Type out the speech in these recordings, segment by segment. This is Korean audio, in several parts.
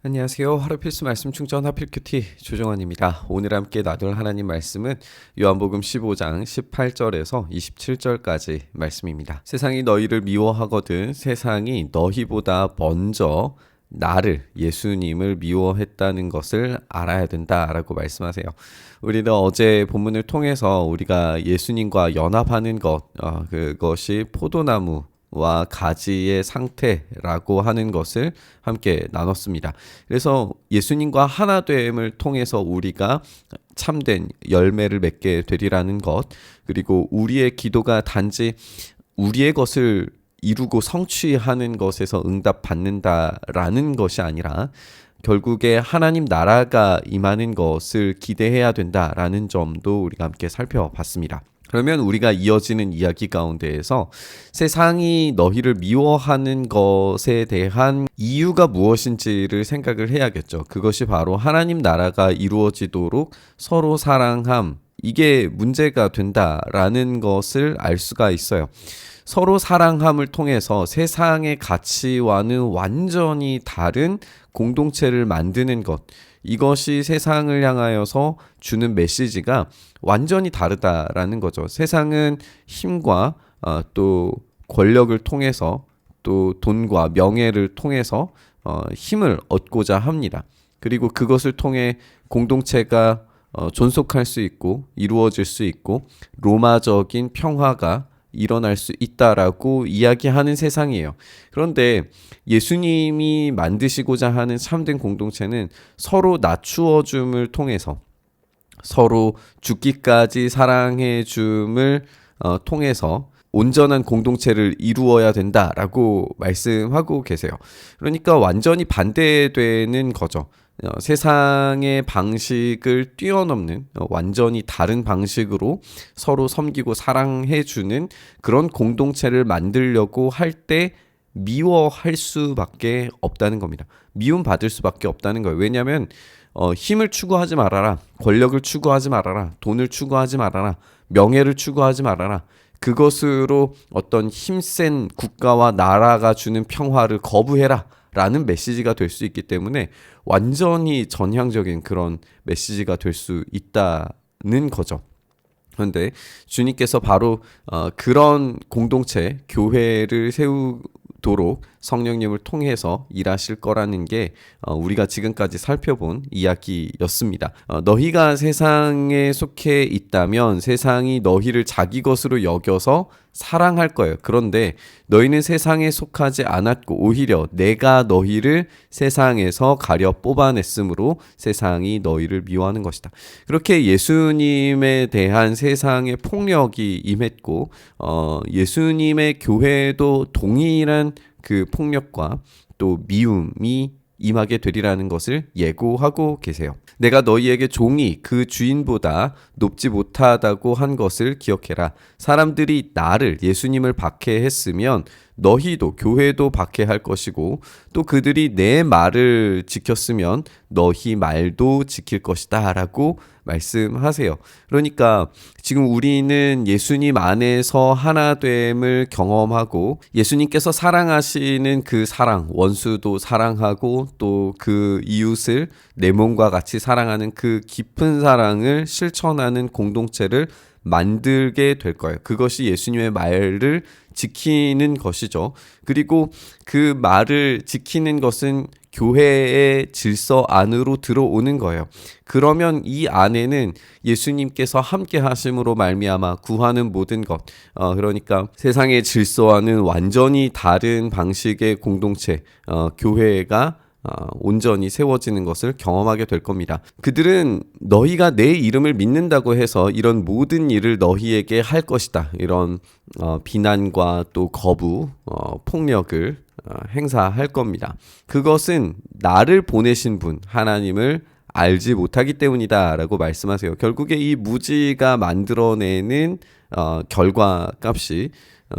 안녕하세요. 하루 필수 말씀 충전 하필 큐티 조정환입니다. 오늘 함께 나눌 하나님 말씀은 요한복음 15장 18절에서 27절까지 말씀입니다. 세상이 너희를 미워하거든 세상이 너희보다 먼저 나를 예수님을 미워했다는 것을 알아야 된다라고 말씀하세요. 우리는 어제 본문을 통해서 우리가 예수님과 연합하는 그것이 포도나무와 가지의 상태라고 하는 것을 함께 나눴습니다. 그래서 예수님과 하나됨을 통해서 우리가 참된 열매를 맺게 되리라는 것, 그리고 우리의 기도가 단지 우리의 것을 이루고 성취하는 것에서 응답받는다라는 것이 아니라 결국에 하나님 나라가 임하는 것을 기대해야 된다라는 점도 우리가 함께 살펴봤습니다. 그러면 우리가 이어지는 이야기 가운데에서 세상이 너희를 미워하는 것에 대한 이유가 무엇인지를 생각을 해야겠죠. 그것이 바로 하나님 나라가 이루어지도록 서로 사랑함, 이게 문제가 된다라는 것을 알 수가 있어요. 서로 사랑함을 통해서 세상의 가치와는 완전히 다른 공동체를 만드는 것, 이것이 세상을 향하여서 주는 메시지가 완전히 다르다라는 거죠. 세상은 힘과 또 권력을 통해서 또 돈과 명예를 통해서 힘을 얻고자 합니다. 그리고 그것을 통해 공동체가 존속할 수 있고 이루어질 수 있고 로마적인 평화가 일어날 수 있다라고 이야기하는 세상이에요. 그런데 예수님이 만드시고자 하는 참된 공동체는 서로 낮추어 줌을 통해서 서로 죽기까지 사랑해 줌을 통해서 온전한 공동체를 이루어야 된다라고 말씀하고 계세요. 그러니까 완전히 반대되는 거죠. 세상의 방식을 뛰어넘는 완전히 다른 방식으로 서로 섬기고 사랑해주는 그런 공동체를 만들려고 할 때 미워할 수밖에 없다는 겁니다. 미움받을 수밖에 없다는 거예요. 왜냐하면 힘을 추구하지 말아라, 권력을 추구하지 말아라, 돈을 추구하지 말아라, 명예를 추구하지 말아라, 그것으로 어떤 힘센 국가와 나라가 주는 평화를 거부해라 라는 메시지가 될 수 있기 때문에 완전히 전향적인 그런 메시지가 될 수 있다는 거죠. 그런데 주님께서 바로 그런 공동체, 교회를 세우도록 성령님을 통해서 일하실 거라는 게 우리가 지금까지 살펴본 이야기였습니다. 너희가 세상에 속해 있다면 세상이 너희를 자기 것으로 여겨서 사랑할 거예요. 그런데 너희는 세상에 속하지 않았고 오히려 내가 너희를 세상에서 가려 뽑아냈으므로 세상이 너희를 미워하는 것이다. 그렇게 예수님에 대한 세상의 폭력이 임했고 예수님의 교회도 동일한 그 폭력과 또 미움이 임하게 되리라는 것을 예고하고 계세요. 내가 너희에게 종이 그 주인보다 높지 못하다고 한 것을 기억해라. 사람들이 나를, 예수님을 박해했으면 너희도, 교회도 박해할 것이고 또 그들이 내 말을 지켰으면 너희 말도 지킬 것이다 라고 말씀하세요. 그러니까 지금 우리는 예수님 안에서 하나됨을 경험하고 예수님께서 사랑하시는 그 사랑, 원수도 사랑하고 또 그 이웃을 내 몸과 같이 사랑하는 그 깊은 사랑을 실천하는 공동체를 만들게 될 거예요. 그것이 예수님의 말을 지키는 것이죠. 그리고 그 말을 지키는 것은 교회의 질서 안으로 들어오는 거예요. 그러면 이 안에는 예수님께서 함께 하심으로 말미암아 구하는 모든 것, 그러니까 세상의 질서와는 완전히 다른 방식의 공동체, 교회가 온전히 세워지는 것을 경험하게 될 겁니다. 그들은 너희가 내 이름을 믿는다고 해서 이런 모든 일을 너희에게 할 것이다. 이런 비난과 또 거부, 폭력을 행사할 겁니다. 그것은 나를 보내신 분, 하나님을 알지 못하기 때문이다 라고 말씀하세요. 결국에 이 무지가 만들어내는 결과값이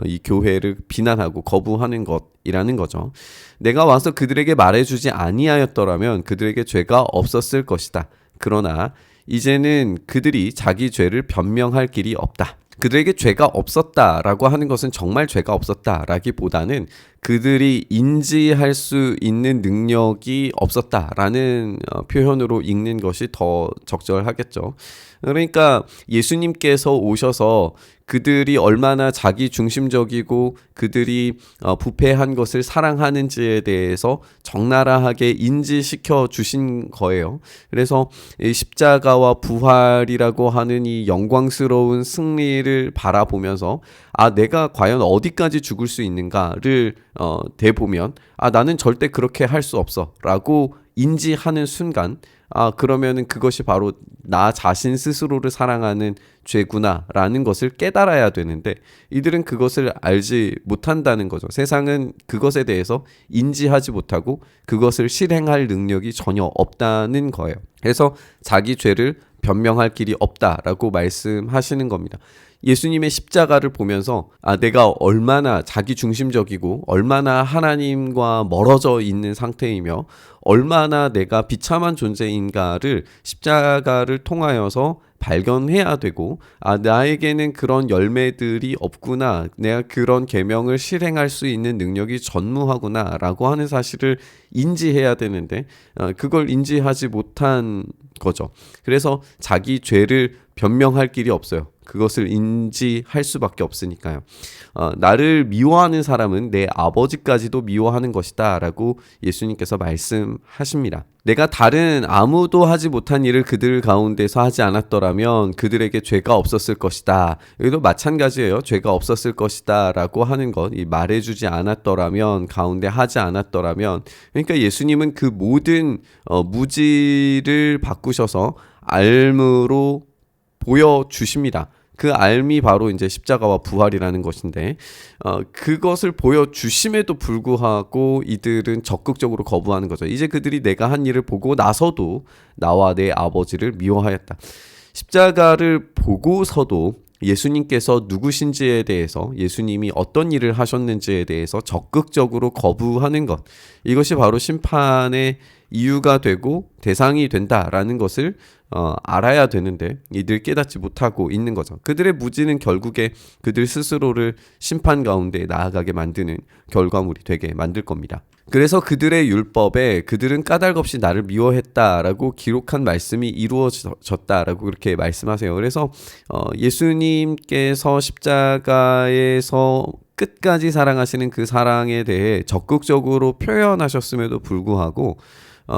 이 교회를 비난하고 거부하는 것이라는 거죠. 내가 와서 그들에게 말해주지 아니하였더라면 그들에게 죄가 없었을 것이다. 그러나 이제는 그들이 자기 죄를 변명할 길이 없다. 그들에게 죄가 없었다라고 하는 것은 정말 죄가 없었다라기보다는 그들이 인지할 수 있는 능력이 없었다라는 표현으로 읽는 것이 더 적절하겠죠. 그러니까 예수님께서 오셔서 그들이 얼마나 자기 중심적이고 그들이 부패한 것을 사랑하는지에 대해서 적나라하게 인지시켜 주신 거예요. 그래서 이 십자가와 부활이라고 하는 이 영광스러운 승리를 바라보면서 내가 과연 어디까지 죽을 수 있는가를 대보면 나는 절대 그렇게 할 수 없어 라고 인지하는 순간 그러면은 그것이 바로 나 자신 스스로를 사랑하는 죄구나 라는 것을 깨달아야 되는데 이들은 그것을 알지 못한다는 거죠. 세상은 그것에 대해서 인지하지 못하고 그것을 실행할 능력이 전혀 없다는 거예요. 그래서 자기 죄를 변명할 길이 없다라고 말씀하시는 겁니다. 예수님의 십자가를 보면서 내가 얼마나 자기중심적이고 얼마나 하나님과 멀어져 있는 상태이며 얼마나 내가 비참한 존재인가를 십자가를 통하여서 발견해야 되고 나에게는 그런 열매들이 없구나, 내가 그런 계명을 실행할 수 있는 능력이 전무하구나 라고 하는 사실을 인지해야 되는데 그걸 인지하지 못한 거죠. 그래서 자기 죄를 변명할 길이 없어요. 그것을 인지할 수밖에 없으니까요. 나를 미워하는 사람은 내 아버지까지도 미워하는 것이다 라고 예수님께서 말씀하십니다. 내가 다른 아무도 하지 못한 일을 그들 가운데서 하지 않았더라면 그들에게 죄가 없었을 것이다. 여기도 마찬가지예요. 죄가 없었을 것이다 라고 하는 것, 이 말해주지 않았더라면, 가운데 하지 않았더라면, 그러니까 예수님은 그 모든 무지를 바꾸셔서 알므로 보여주십니다. 그 알미 바로 이제 십자가와 부활이라는 것인데 그것을 보여주심에도 불구하고 이들은 적극적으로 거부하는 거죠. 이제 그들이 내가 한 일을 보고 나서도 나와 내 아버지를 미워하였다. 십자가를 보고서도 예수님께서 누구신지에 대해서, 예수님이 어떤 일을 하셨는지에 대해서 적극적으로 거부하는 것, 이것이 바로 심판의 이유가 되고 대상이 된다라는 것을 알아야 되는데 이들 깨닫지 못하고 있는 거죠. 그들의 무지는 결국에 그들 스스로를 심판 가운데 나아가게 만드는 결과물이 되게 만들 겁니다. 그래서 그들의 율법에 그들은 까닭없이 나를 미워했다라고 기록한 말씀이 이루어졌다라고 그렇게 말씀하세요. 그래서 예수님께서 십자가에서 끝까지 사랑하시는 그 사랑에 대해 적극적으로 표현하셨음에도 불구하고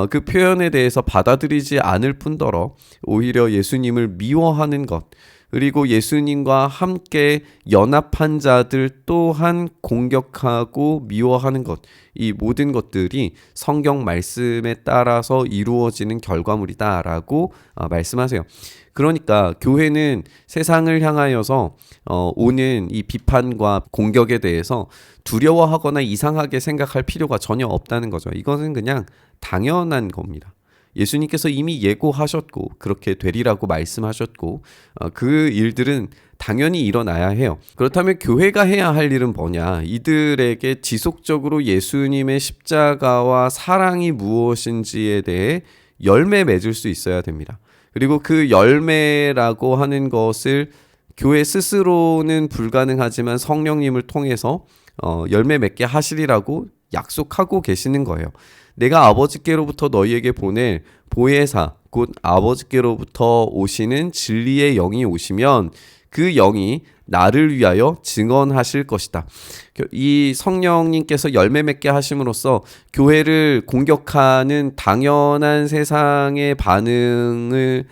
그 표현에 대해서 받아들이지 않을 뿐더러 오히려 예수님을 미워하는 것, 그리고 예수님과 함께 연합한 자들 또한 공격하고 미워하는 것, 이 모든 것들이 성경 말씀에 따라서 이루어지는 결과물이다라고 말씀하세요. 그러니까 교회는 세상을 향하여서 오는 이 비판과 공격에 대해서 두려워하거나 이상하게 생각할 필요가 전혀 없다는 거죠. 이것은 그냥 당연한 겁니다. 예수님께서 이미 예고하셨고 그렇게 되리라고 말씀하셨고 그 일들은 당연히 일어나야 해요. 그렇다면 교회가 해야 할 일은 뭐냐? 이들에게 지속적으로 예수님의 십자가와 사랑이 무엇인지에 대해 열매 맺을 수 있어야 됩니다. 그리고 그 열매라고 하는 것을 교회 스스로는 불가능하지만 성령님을 통해서 열매 맺게 하시리라고 약속하고 계시는 거예요. 내가 아버지께로부터 너희에게 보낼 보혜사 곧 아버지께로부터 오시는 진리의 영이 오시면 그 영이 나를 위하여 증언하실 것이다. 이 성령님께서 열매 맺게 하심으로써 교회를 공격하는 당연한 세상의 반응에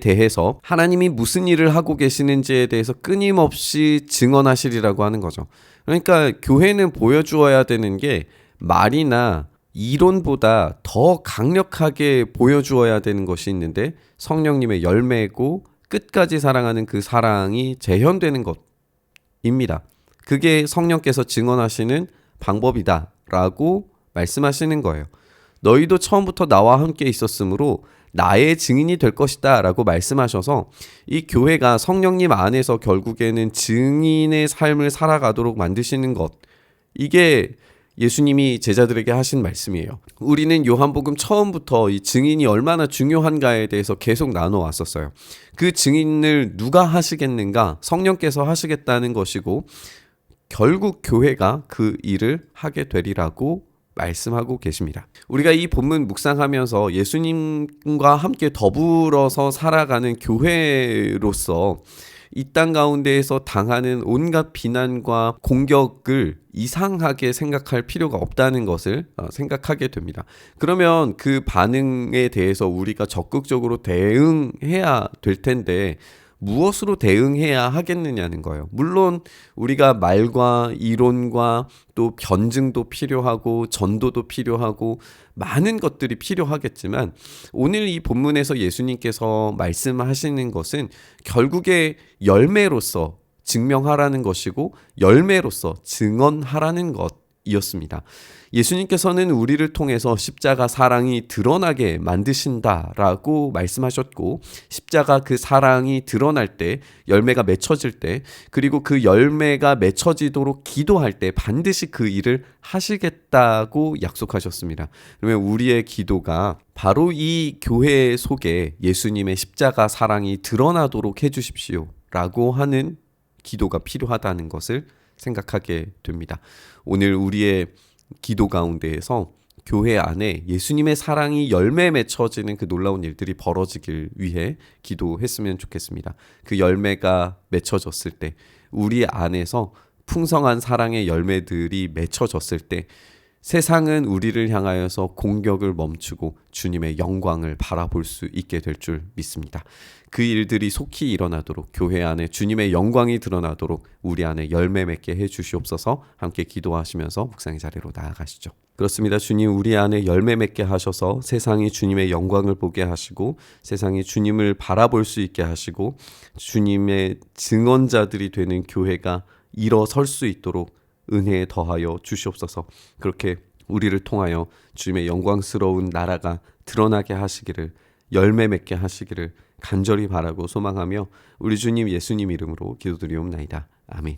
대해서 하나님이 무슨 일을 하고 계시는지에 대해서 끊임없이 증언하시리라고 하는 거죠. 그러니까 교회는 보여주어야 되는 게 말이나 이론보다 더 강력하게 보여주어야 되는 것이 있는데 성령님의 열매고 끝까지 사랑하는 그 사랑이 재현되는 것입니다. 그게 성령께서 증언하시는 방법이다 라고 말씀하시는 거예요. 너희도 처음부터 나와 함께 있었으므로 나의 증인이 될 것이다 라고 말씀하셔서 이 교회가 성령님 안에서 결국에는 증인의 삶을 살아가도록 만드시는 것, 이게 예수님이 제자들에게 하신 말씀이에요. 우리는 요한복음 처음부터 이 증인이 얼마나 중요한가에 대해서 계속 나눠왔었어요. 그 증인을 누가 하시겠는가? 성령께서 하시겠다는 것이고 결국 교회가 그 일을 하게 되리라고 말씀하고 계십니다. 우리가 이 본문 묵상하면서 예수님과 함께 더불어서 살아가는 교회로서 이 땅 가운데에서 당하는 온갖 비난과 공격을 이상하게 생각할 필요가 없다는 것을 생각하게 됩니다. 그러면 그 반응에 대해서 우리가 적극적으로 대응해야 될 텐데 무엇으로 대응해야 하겠느냐는 거예요. 물론 우리가 말과 이론과 또 변증도 필요하고 전도도 필요하고 많은 것들이 필요하겠지만 오늘 이 본문에서 예수님께서 말씀하시는 것은 결국에 열매로서 증명하라는 것이고 열매로서 증언하라는 것이었습니다. 예수님께서는 우리를 통해서 십자가 사랑이 드러나게 만드신다라고 말씀하셨고 십자가 그 사랑이 드러날 때 열매가 맺혀질 때 그리고 그 열매가 맺혀지도록 기도할 때 반드시 그 일을 하시겠다고 약속하셨습니다. 그러면 우리의 기도가 바로 이 교회 속에 예수님의 십자가 사랑이 드러나도록 해주십시오 라고 하는 기도가 필요하다는 것을 생각하게 됩니다. 오늘 우리의 기도 가운데에서 교회 안에 예수님의 사랑이 열매 맺혀지는 그 놀라운 일들이 벌어지길 위해 기도했으면 좋겠습니다. 그 열매가 맺혀졌을 때 우리 안에서 풍성한 사랑의 열매들이 맺혀졌을 때 세상은 우리를 향하여서 공격을 멈추고 주님의 영광을 바라볼 수 있게 될 줄 믿습니다. 그 일들이 속히 일어나도록 교회 안에 주님의 영광이 드러나도록 우리 안에 열매 맺게 해주시옵소서. 함께 기도하시면서 묵상의 자리로 나아가시죠. 그렇습니다. 주님 우리 안에 열매 맺게 하셔서 세상이 주님의 영광을 보게 하시고 세상이 주님을 바라볼 수 있게 하시고 주님의 증언자들이 되는 교회가 일어설 수 있도록 은혜에 더하여 주시옵소서. 그렇게 우리를 통하여 주님의 영광스러운 나라가 드러나게 하시기를 열매 맺게 하시기를 간절히 바라고 소망하며 우리 주님 예수님 이름으로 기도드리옵나이다. 아멘.